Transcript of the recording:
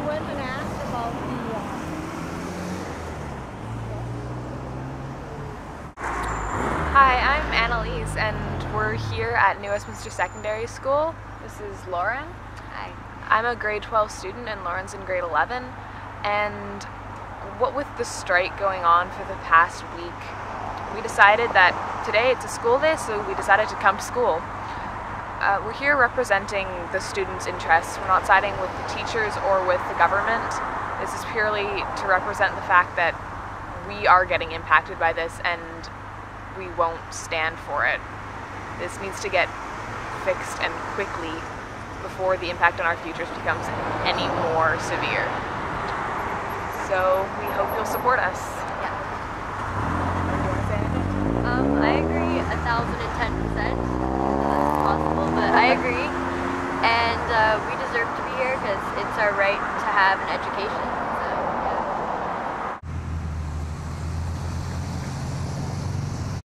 went and asked about Hi, I'm Annalise, and we're here at New Westminster Secondary School. This is Lauren. Hi. I'm a grade 12 student and Lauren's in grade 11. And what with the strike going on for the past week, we decided that today it's a school day, so we decided to come to school. We're here representing the students' interests. We're not siding with the teachers or with the government. This is purely to represent the fact that we are getting impacted by this and we won't stand for it. This needs to get fixed and quickly before the impact on our futures becomes any more severe. So we hope you'll support us. Yeah. Do you want to say anything? I agree 1,010%. That's possible, but I agree. And we deserve to be here because it's our right to have an education.